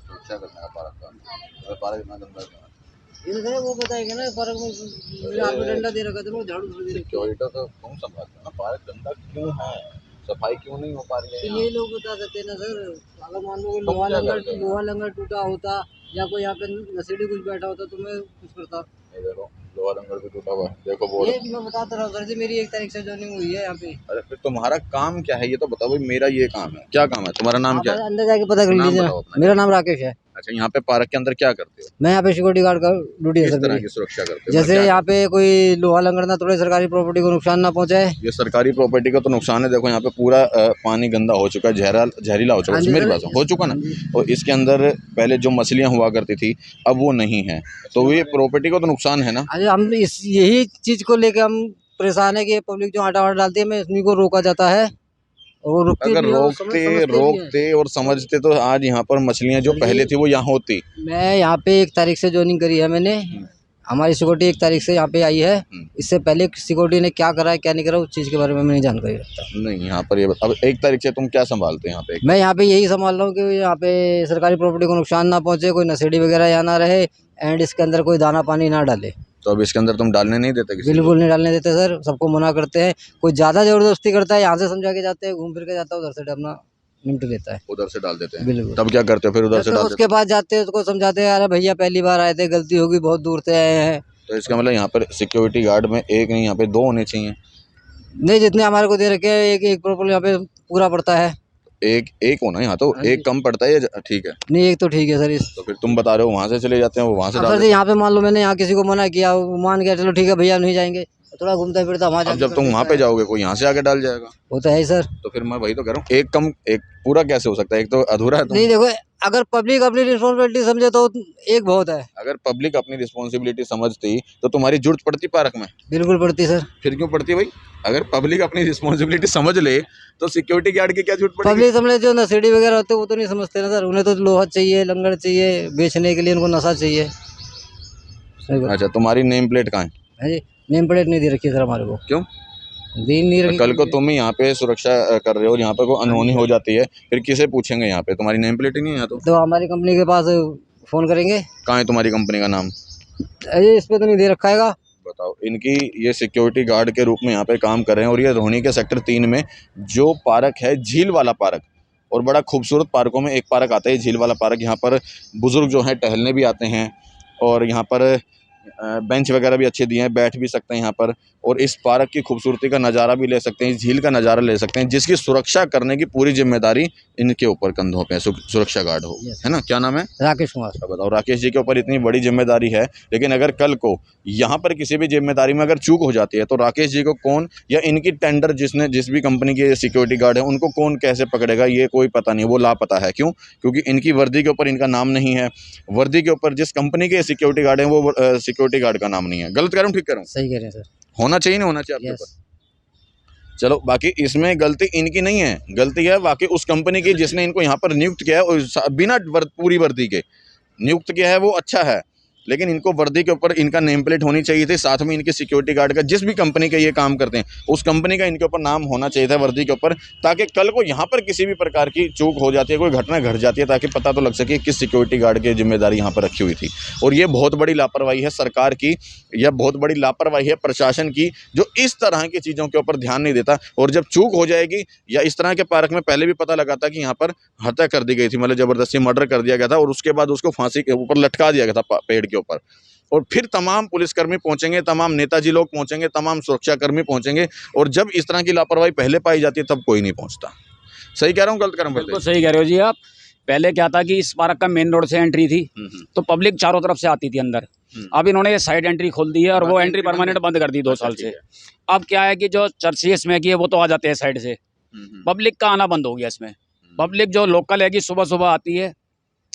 सुरक्षा करने का पार्क का, पार्क इतना गंदा क्यों है? इधर वो बताएंगे ना पार्क में मुझे आपको डंडा दे रखा था वो झाड़ू से दे रखी है। सिक्योरिटी तो तुम संभालते हो ना, पार्क गंदा क्यों है, सफाई क्यों नहीं हो पा रही है तो यहाँ? ये लोग बता सकते हैं ना सर। अगर मान लो कि तुम क्या करते हो? लोहा लंगर टूटा होता या कोई यहाँ पे नशेड़ी कुछ बैठा होता तो मैं कुछ करता। ये देखो लोहा लंगर भी टूटा हुआ है, देखो बोर्ड। ये मैं बताता रहा हूँ सर जी, मेरी 1 तारीख से ज्वाइनिंग हुई है यहाँ पे। अरे फिर तुम्हारा काम क्या है ये तो बताओ भाई, मेरा ये काम है, क्या काम है तुम्हारा, नाम आप क्या है? अंदर जाके पता कर नाम लीजिए ना। बताओ अपना। मेरा नाम राकेश है। अच्छा, यहाँ पे पार्क के अंदर क्या करते हो? मैं यहाँ पे सिक्योरिटी गार्ड का ड्यूटी है किस सर तरह मेरी। की सुरक्षा करते हो? जैसे क्या यहाँ पे कोई लोहा लंगर ना तोड़े, सरकारी प्रॉपर्टी को नुकसान ना पहुँचाए। ये सरकारी प्रॉपर्टी का तो नुकसान है, देखो यहाँ पे पूरा पानी गंदा हो चुका है, जहरीला हो चुका हाँ है, जी मेरी सर। बात हो चुका ना। हाँ जी। और इसके अंदर पहले जो मछलियाँ हुआ करती थी अब वो नहीं है, तो ये प्रॉपर्टी को तो नुकसान है ना। अरे हम इस यही चीज को लेके हम परेशान है कि पब्लिक जो आटा वाटा डालती है मैं उन्हीं को रोका जाता है और वो रुकती अगर भी है और रोकते समझते भी हैं। रोकते और समझते तो आज यहाँ पर मछलियाँ जो पहले थी वो यहाँ होती। मैं यहाँ पे 1 तारीख से ज्वाइनिंग करी है मैंने। हमारी सिक्योरिटी 1 तारीख से यहाँ पे आई है। इससे पहले सिक्योरिटी ने क्या करा है क्या नहीं करा उस चीज़ के बारे में मैं नहीं जानकारी रखता। नहीं यहाँ पर ये अब 1 तारीख से तुम क्या संभालते हैं यहाँ पे? मैं यहाँ पे यही संभाल रहा हूँ कि यहाँ पे सरकारी प्रॉपर्टी को नुकसान ना पहुँचे, कोई नशेड़ी वगैरह यहाँ ना रहे एंड इसके अंदर कोई दाना पानी ना डाले। तो अब इसके अंदर तुम डालने नहीं देते किसी को? बिल्कुल नहीं डालने देते सर, सबको मना करते हैं। कोई ज़्यादा ज़बरदस्ती करता है यहाँ से समझा के जाते हैं, घूम फिर के जाता है उधर से अपना निपट लेता है। उधर से डाल देते हैं। बिल्कुल। तब क्या करते हो फिर? उधर से तो डाल उसके बाद जाते हैं उसको समझाते हैं, अरे भैया पहली बार आए थे, गलती होगी, बहुत दूर से आए हैं। तो इसका मतलब यहाँ पर सिक्योरिटी गार्ड में एक नहीं यहाँ पे 2 होने चाहिए। नहीं, जितने हमारे को दे रखे हैं एक प्रॉपर यहाँ पे पूरा पड़ता है। एक होना यहाँ तो, एक कम पड़ता है या ठीक है? नहीं, एक तो ठीक है सर। तो फिर तुम बता रहे हो वहाँ से चले जाते हैं, वो वहाँ से डाल सर देते जी यहाँ पे मान लो मैंने यहाँ किसी को मना किया, वो मान गया चलो ठीक है भैया नहीं जाएंगे, थोड़ा घूमता फिरता वहाँ हैं। अब जब तुम वहाँ पे जाओगे कोई यहाँ से आके डाल जाएगा। वो तो है ही सर। तो फिर मैं वही तो कह रहा हूँ, एक कम एक पूरा कैसे हो सकता है? एक तो अधूरा है। तुम नहीं देखो, अगर पब्लिक अपनी रिस्पॉन्सिबिलिटी समझे तो एक बहुत है। अगर पब्लिक अपनी रिस्पॉन्सिबिलिटी समझती तो तुम्हारी जरूरत पड़ती पार्क में? बिल्कुल पड़ती सर। फिर क्यों पड़ती भाई? अगर पब्लिक अपनी रिस्पॉन्सिबिलिटी समझ ले तो सिक्योरिटी गार्ड की क्या जरूरत पड़ेगी? पब्लिक समझे जो नशेड़ी वगैरह होते हैं वो तो नहीं समझते ना सर, उन्हें तो लोहा चाहिए, लंगर चाहिए, बेचने के लिए उनको नशा चाहिए। अच्छा, तुम्हारी नेम प्लेट कहाँ है? है जी, नेम प्लेट नहीं दे रखी है सर हमारे को। क्यों? दी नहीं रखी। कल को तुम ही यहाँ पे सुरक्षा कर रहे हो और यहाँ पे कोई अनहोनी हो जाती है, फिर किसे पूछेंगे? यहाँ पे तुम्हारी नेम प्लेट ही नहीं है यहाँ तो हमारी कंपनी के पास फोन करेंगे। कहाँ है तुम्हारी कंपनी का नाम? अरे इस पे तो नहीं दे रखा है। बताओ। इनकी ये सिक्योरिटी गार्ड के रूप में यहाँ पे काम कर रहे हैं और ये रोहिणी के सेक्टर 3 में जो पार्क है, झील वाला पार्क, और बड़ा खूबसूरत पार्कों में एक पार्क आता है झील वाला पार्क। यहाँ पर बुजुर्ग जो हैं टहलने भी आते हैं और यहाँ पर बेंच वगैरह भी अच्छे दिए हैं, बैठ भी सकते हैं यहाँ पर, और इस पार्क की खूबसूरती का नज़ारा भी ले सकते हैं, इस झील का नज़ारा ले सकते हैं, जिसकी सुरक्षा करने की पूरी जिम्मेदारी इनके ऊपर कंधों पे है। सुरक्षा गार्ड हो, है ना? क्या नाम है? राकेश कुमार। अब बताओ, राकेश जी के ऊपर इतनी बड़ी जिम्मेदारी है, लेकिन अगर कल को यहाँ पर किसी भी जिम्मेदारी में अगर चूक हो जाती है तो राकेश जी को कौन, या इनकी टेंडर जिस भी कंपनी के सिक्योरिटी गार्ड है उनको कौन कैसे पकड़ेगा, ये कोई पता नहीं। वो लापता है। क्यों? क्योंकि इनकी वर्दी के ऊपर इनका नाम नहीं है, वर्दी के ऊपर जिस कंपनी के सिक्योरिटी गार्ड है वो सिक्योरिटी गार्ड का नाम नहीं है। गलत कह रहा हूँ, ठीक कह रहा हूँ? सही कह रहे हैं सर। होना चाहिए, नहीं होना चाहिए आपके ऊपर? चलो, बाकी इसमें गलती इनकी नहीं है, गलती है बाकी उस कंपनी की जिसने इनको यहाँ पर नियुक्त किया है, और बिना पूरी वर्दी के नियुक्त किया है, वो अच्छा है, लेकिन इनको वर्दी के ऊपर इनका नेम प्लेट होनी चाहिए थी, साथ में इनके सिक्योरिटी गार्ड का, जिस भी कंपनी का ये काम करते हैं उस कंपनी का इनके ऊपर नाम होना चाहिए था वर्दी के ऊपर, ताकि कल को यहाँ पर किसी भी प्रकार की चूक हो जाती है, कोई घटना घट जाती है, ताकि पता तो लग सके किस सिक्योरिटी गार्ड की जिम्मेदारी यहाँ पर रखी हुई थी। और ये बहुत बड़ी लापरवाही है सरकार की, या बहुत बड़ी लापरवाही है प्रशासन की, जो इस तरह की चीज़ों के ऊपर ध्यान नहीं देता। और जब चूक हो जाएगी, या इस तरह के पार्क में पहले भी पता लगा था कि यहाँ पर हत्या कर दी गई थी, मतलब ज़बरदस्ती मर्डर कर दिया गया था, और उसके बाद उसको फांसी के ऊपर लटका दिया गया था पेड़ के ऊपर, और फिर तमाम पुलिसकर्मी पहुंचेंगे, तमाम नेताजी लोग पहुंचेंगे, तमाम सुरक्षाकर्मी पहुंचेंगे, और जब इस तरह की लापरवाही पहले पाई जाती है तब कोई नहीं पहुंचता। सही कह रहा हूँ, गलत कह रहा हूँ? बिल्कुल सही कह रहे हो जी आप। पहले क्या था कि इस पार्क का मेन रोड से एंट्री थी तो पब्लिक चारों तरफ से आती थी अंदर। अब इन्होंने ये साइड एंट्री खोल दी है और वो एंट्री परमानेंट बंद कर दी 2 साल से। अब क्या है कि जो चर्चिस में की है वो तो आ जाते हैं साइड से, पब्लिक का आना बंद हो गया इसमें। पब्लिक जो लोकल है कि सुबह सुबह आती है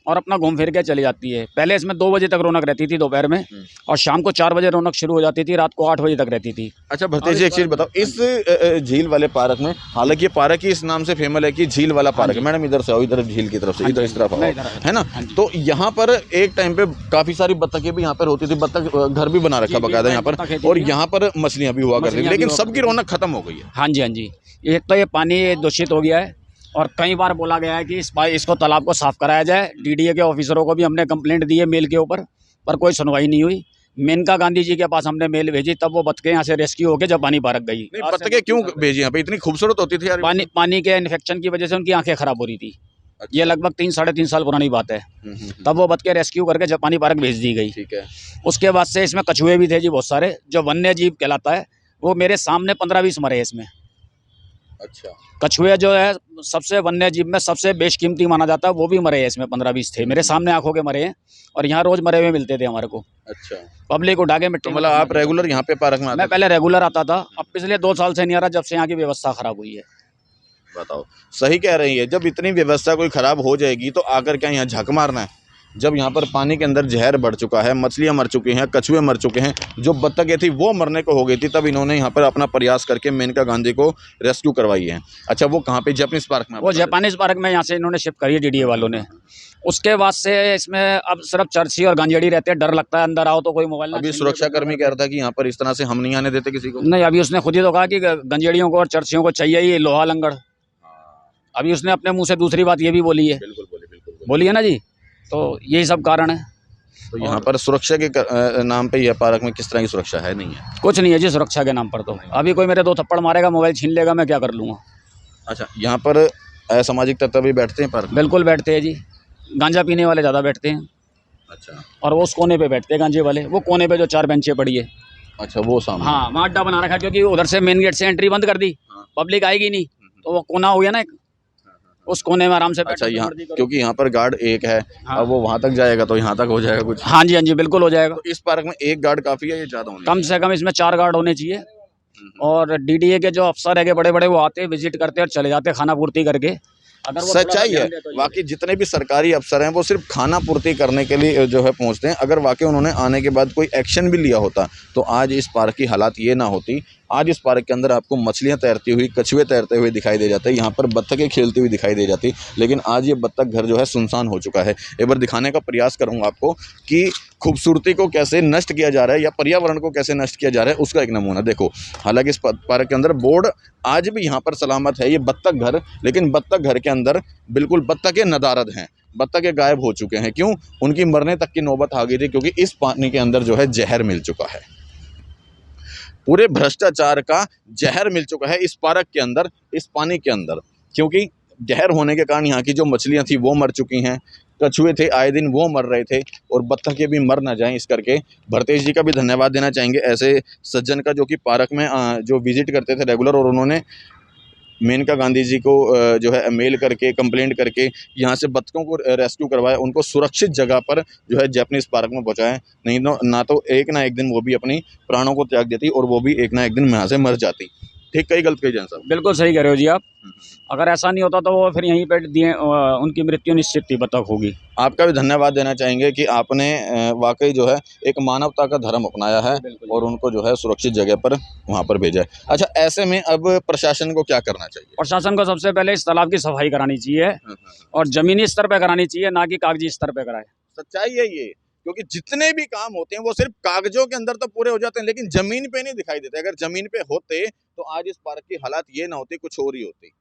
और अपना घूम फिर के चली जाती है। पहले इसमें 2 बजे तक रौनक रहती थी दोपहर में, और शाम को 4 बजे रौनक शुरू हो जाती थी, रात को 8 बजे तक रहती थी। अच्छा भरतेश जी, एक चीज बताओ, इस झील वाले पार्क में, हालांकि ये पार्क ही इस नाम से फेमस है कि झील वाला पार्क है। मैडम इधर से आओ, इधर झील की तरफ से, इधर इस तरफ आओ, है ना। तो यहाँ पर एक टाइम पे काफी सारी बत्तखें भी यहाँ पर होती थी, बत्तख घर भी बना रखा बकायदा यहाँ पर, और यहाँ पर मछलियाँ भी हुआ करती थी, लेकिन सबकी रौनक खत्म हो गई है। हाँ जी, हाँ जी। एक तो ये पानी दूषित हो गया है, और कई बार बोला गया है कि इसको तालाब को साफ कराया जाए। डीडीए के ऑफिसरों को भी हमने कंप्लेंट दी है मेल के ऊपर, पर कोई सुनवाई नहीं हुई। मेनका गांधी जी के पास हमने मेल भेजी, तब वो बत्तखें यहाँ से रेस्क्यू होकर जापानी पार्क गई। नहीं, बत्तखें क्यों भेजी यहाँ पे? इतनी खूबसूरत होती थी यार। पानी के इन्फेक्शन की वजह से उनकी आंखें खराब हो रही थी। ये लगभग 3-3.5 साल पुरानी बात है। तब वो बत्तखें रेस्क्यू करके जापानी पार्क भेज दी गई। ठीक है। उसके बाद से इसमें कछुए भी थे जी बहुत सारे, जो वन्य जीव कहलाता है। वो मेरे सामने 15-20 मरे हैं इसमें। अच्छा। कछुए जो है सबसे वन्य जीव में सबसे बेशकीमती माना जाता है, वो भी मरे हैं इसमें। 15-20 थे मेरे सामने आंखों के मरे हैं, और यहाँ रोज मरे हुए मिलते थे हमारे को। अच्छा। पब्लिक उठा के मिट्टी। तो मतलब आप रेगुलर यहाँ पे पार्क में आते? मैं पहले रेगुलर आता था, अब पिछले 2 साल से नहीं आ रहा, जब से यहाँ की व्यवस्था खराब हुई है। बताओ, सही कह रही है। जब इतनी व्यवस्था कोई खराब हो जाएगी तो आकर क्या यहाँ झक मारना है? जब यहाँ पर पानी के अंदर जहर बढ़ चुका है, मछलियाँ मर चुकी हैं, कछुए मर चुके हैं, जो बत्तखें थी वो मरने को हो गई थी, तब इन्होंने यहाँ पर अपना प्रयास करके मेनका गांधी को रेस्क्यू करवाई है। अच्छा, वो कहाँ पे? जापानीज पार्क में? वो जापानीज पार्क में यहाँ से इन्होंने शिफ्ट करी है डीडीए वालों ने। उसके बाद से इसमें अब सिर्फ चर्ची और गांजेड़ी रहते हैं। डर लगता है अंदर आओ तो कोई मोबाइल। अभी सुरक्षा कर्मी कह रहा था कि यहाँ पर इस तरह से हम नहीं आने देते किसी को। नहीं, अभी उसने खुद ही तो कहा कि गंजेड़ियों को और चर्चियों को चाहिए ही लोहा लंगड़। अभी उसने अपने मुंह से दूसरी बात ये भी बोली है। बिल्कुल बोली है ना जी। तो यही सब कारण है। तो यहाँ पर सुरक्षा के नाम पे यह पार्क में किस तरह की सुरक्षा है? नहीं है। कुछ नहीं है जी सुरक्षा के नाम पर। तो अभी कोई मेरे 2 थप्पड़ मारेगा, मोबाइल छीन लेगा, मैं क्या कर लूँगा। अच्छा, यहाँ पर असामाजिक तत्व भी बैठते हैं पार्क में? बिल्कुल बैठते हैं जी। गांजा पीने वाले ज़्यादा बैठते हैं। अच्छा। और वो उस कोने पे बैठते हैं गांजे वाले, वो कोने पे जो 4 बेंचें पड़ी है। अच्छा, वो सामने। हाँ, वहाँ अड्डा बना रखा है, क्योंकि उधर से मेन गेट से एंट्री बंद कर दी, पब्लिक आएगी नहीं, तो वो कोना हो गया ना एक, उस कोने में आराम से। अच्छा, यहाँ क्योंकि यहाँ पर गार्ड एक है। हाँ। अब वो वहाँ तक जाएगा तो यहाँ तक हो जाएगा कुछ? हाँ जी, हाँ जी, बिल्कुल हो जाएगा। तो इस पार्क में एक गार्ड काफी है या ज्यादा होने? कम से कम इसमें 4 गार्ड होने चाहिए। और डीडीए के जो अफसर है बड़े बड़े, वो आते विजिट करते और चले जाते खाना पूर्ति करके। अगर वो सच्चाई है वाकई, जितने भी सरकारी अफसर हैं वो सिर्फ खाना पूर्ति करने के लिए जो है पहुंचते हैं। अगर वाकई उन्होंने आने के बाद कोई एक्शन भी लिया होता तो आज इस पार्क की हालात ये ना होती। आज इस पार्क के अंदर आपको मछलियां तैरती हुई, कछुए तैरते हुए दिखाई दे जाते हैं, यहाँ पर बत्तखें खेलती हुई दिखाई दे जाती, लेकिन आज ये बत्तख घर जो है सुनसान हो चुका है। एक बार दिखाने का प्रयास करूँगा आपको कि खूबसूरती को कैसे नष्ट किया जा रहा है या पर्यावरण को कैसे नष्ट किया जा रहा है, उसका एक नमूना देखो। हालांकि इस पार्क के अंदर बोर्ड आज भी यहाँ पर सलामत है, ये बत्तख घर, लेकिन बत्तख घर के अंदर बिल्कुल बत्तखें नदारद हैं, बत्तखें गायब हो चुके हैं। क्यों? उनकी मरने तक की नौबत आ गई थी, क्योंकि इस पानी के अंदर जो है जहर मिल चुका है। पूरे भ्रष्टाचार का जहर मिल चुका है इस पार्क के अंदर, इस पानी के अंदर, क्योंकि जहर होने के कारण यहाँ की जो मछलियाँ थी वो मर चुकी हैं, कछुए थे आए दिन वो मर रहे थे, और बत्तखें भी मर ना जाएं इस करके। भरतेश जी का भी धन्यवाद देना चाहेंगे, ऐसे सज्जन का, जो कि पार्क में जो विजिट करते थे रेगुलर, और उन्होंने मेनका गांधी जी को जो है मेल करके, कंप्लेंट करके यहाँ से बत्तखों को रेस्क्यू करवाया, उनको सुरक्षित जगह पर जो है जापानीज पार्क में पहुँचाया। नहीं ना तो एक ना एक दिन वो भी अपनी प्राणों को त्याग देती, और वो भी एक ना एक दिन यहाँ से मर जाती। ठीक कही, गलत कही जान साहब? बिल्कुल सही कह रहे हो जी आप। अगर ऐसा नहीं होता तो वो फिर यहीं पे दिए उनकी मृत्यु निश्चित थी, बत्तख होगी। आपका भी धन्यवाद देना चाहेंगे कि आपने वाकई जो है एक मानवता का धर्म अपनाया है और उनको जो है सुरक्षित जगह पर वहाँ पर भेजा है। अच्छा, ऐसे में अब प्रशासन को क्या करना चाहिए? प्रशासन को सबसे पहले इस तालाब की सफाई करानी चाहिए, और जमीनी स्तर पर करानी चाहिए, ना कि कागजी स्तर पर कराए। सच्चाई है ये, क्योंकि जितने भी काम होते हैं वो सिर्फ कागजों के अंदर तो पूरे हो जाते हैं, लेकिन जमीन पे नहीं दिखाई देते। अगर जमीन पे होते तो आज इस पार्क की हालात ये ना होती, कुछ और ही होती।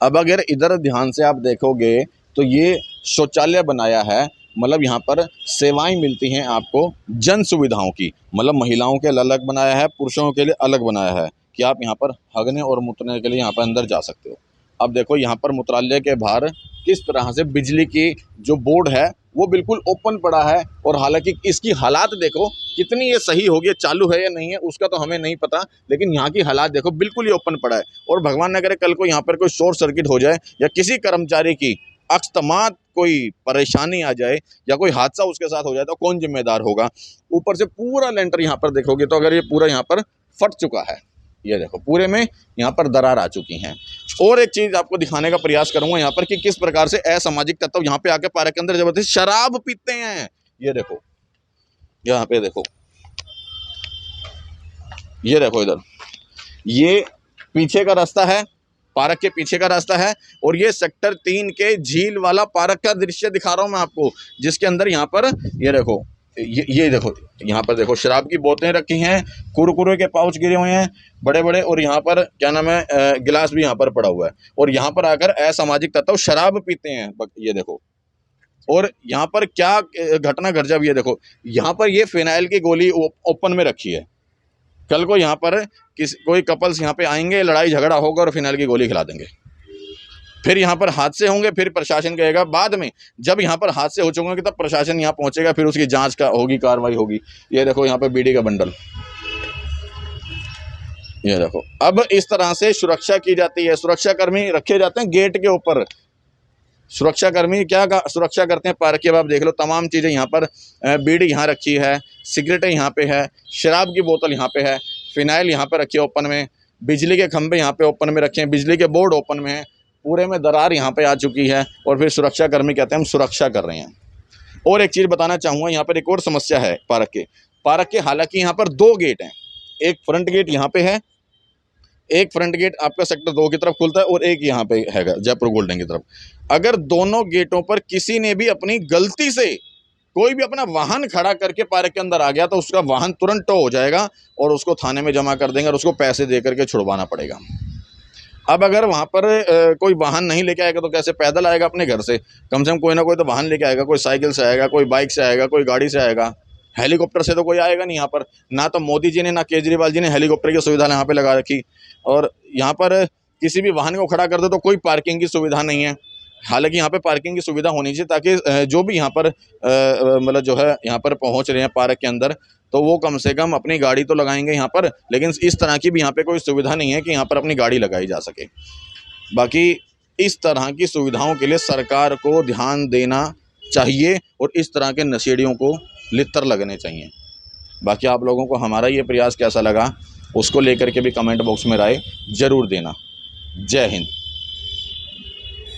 अब अगर इधर ध्यान से आप देखोगे तो ये शौचालय बनाया है, मतलब यहाँ पर सेवाएं मिलती हैं आपको जन सुविधाओं की, मतलब महिलाओं के लिए अलग बनाया है, पुरुषों के लिए अलग बनाया है कि आप यहाँ पर हगने और मूत्रने के लिए यहाँ पर अंदर जा सकते हो। अब देखो यहाँ पर मूत्रालय के बाहर किस तरह से बिजली की जो बोर्ड है वो बिल्कुल ओपन पड़ा है, और हालांकि इसकी हालात देखो कितनी ये सही होगी, चालू है या नहीं है उसका तो हमें नहीं पता, लेकिन यहाँ की हालात देखो बिल्कुल ही ओपन पड़ा है। और भगवान न करे कल को यहाँ पर कोई शॉर्ट सर्किट हो जाए या किसी कर्मचारी की अकस्मात कोई परेशानी आ जाए या कोई हादसा उसके साथ हो जाए तो कौन जिम्मेदार होगा? ऊपर से पूरा लेंटर यहाँ पर देखोगे तो अगर ये पूरा यहाँ पर फट चुका है, ये देखो पूरे में यहाँ पर दरार आ चुकी हैं। और एक चीज़ आपको दिखाने का प्रयास करूंगा यहाँ पर कि किस प्रकार से असामाजिक तत्व यहाँ पे आके पार्क के अंदर जबरदस्ती शराब पीते हैं। ये देखो, यहाँ पे देखो, ये देखो इधर, ये पीछे का रास्ता है, पार्क के पीछे का रास्ता है, और ये सेक्टर 3 के झील वाला पार्क का दृश्य दिखा रहा हूँ मैं आपको, जिसके अंदर यहाँ पर ये देखो, ये देखो, यहाँ पर देखो शराब की बोतलें रखी हैं, कुरकुरे के पाउच गिरे हुए हैं बड़े बड़े, और यहाँ पर क्या नाम है, गिलास भी यहाँ पर पड़ा हुआ है, और यहाँ पर आकर असामाजिक तत्व शराब पीते हैं। ये देखो, और यहाँ पर क्या घटना घट जाए, ये देखो, यहाँ पर ये फिनाइल की गोली ओपन में रखी है। कल को यहाँ पर कोई कपल्स यहाँ पे आएंगे, लड़ाई झगड़ा होगा और फिनाइल की गोली खिला देंगे, फिर यहाँ पर हादसे होंगे, फिर प्रशासन कहेगा बाद में, जब यहाँ पर हादसे हो चुके होंगे तब प्रशासन यहाँ पहुँचेगा, फिर उसकी जांच का होगी, कार्रवाई होगी। ये देखो यहाँ पे बीड़ी का बंडल, ये देखो। अब इस तरह से सुरक्षा की जाती है, सुरक्षाकर्मी रखे जाते हैं गेट के ऊपर। सुरक्षाकर्मी क्या सुरक्षा करते हैं पार्क के, आप देख लो तमाम चीज़ें यहाँ पर, बीड़ी यहाँ रखी है, सिगरेटें यहाँ पे है, शराब की बोतल यहाँ पे है, फिनाइल यहाँ पे रखी है ओपन में, बिजली के खंभे यहाँ पे ओपन में रखे हैं, बिजली के बोर्ड ओपन में है, पूरे में दरार यहाँ पे आ चुकी है, और फिर सुरक्षाकर्मी कहते हैं हम सुरक्षा कर रहे हैं। और एक चीज़ बताना चाहूँगा, यहाँ पर एक और समस्या है पार्क के हालांकि यहाँ पर 2 गेट हैं, एक फ्रंट गेट यहाँ पे है, एक फ्रंट गेट आपका सेक्टर 2 की तरफ खुलता है, और एक यहाँ पे है जयपुर गोल्डन की तरफ। अगर दोनों गेटों पर किसी ने भी अपनी गलती से कोई भी अपना वाहन खड़ा करके पार्क के अंदर आ गया तो उसका वाहन तुरंत टो हो जाएगा और उसको थाने में जमा कर देंगे और उसको पैसे दे करके छुड़वाना पड़ेगा। अब अगर वहाँ पर कोई वाहन नहीं लेके आएगा तो कैसे पैदल आएगा अपने घर से, कम से कम कोई ना कोई तो वाहन लेके आएगा, कोई साइकिल से आएगा, कोई बाइक से आएगा, कोई गाड़ी से आएगा, हेलीकॉप्टर से तो कोई आएगा नहीं यहाँ पर। ना तो मोदी जी ने ना केजरीवाल जी ने हेलीकॉप्टर की सुविधा यहाँ पे लगा रखी, और यहाँ पर किसी भी वाहन को खड़ा कर दो तो कोई पार्किंग की सुविधा नहीं है। हालांकि यहाँ पे पार्किंग की सुविधा होनी चाहिए ताकि जो भी यहाँ पर मतलब जो है यहाँ पर पहुँच रहे हैं पार्क के अंदर तो वो कम से कम अपनी गाड़ी तो लगाएंगे यहाँ पर, लेकिन इस तरह की भी यहाँ पे कोई सुविधा नहीं है कि यहाँ पर अपनी गाड़ी लगाई जा सके। बाकी इस तरह की सुविधाओं के लिए सरकार को ध्यान देना चाहिए और इस तरह के नशेड़ियों को लित्तर लगने चाहिए। बाकी आप लोगों को हमारा ये प्रयास कैसा लगा उसको लेकर के भी कमेंट बॉक्स में राय ज़रूर देना। जय हिंद।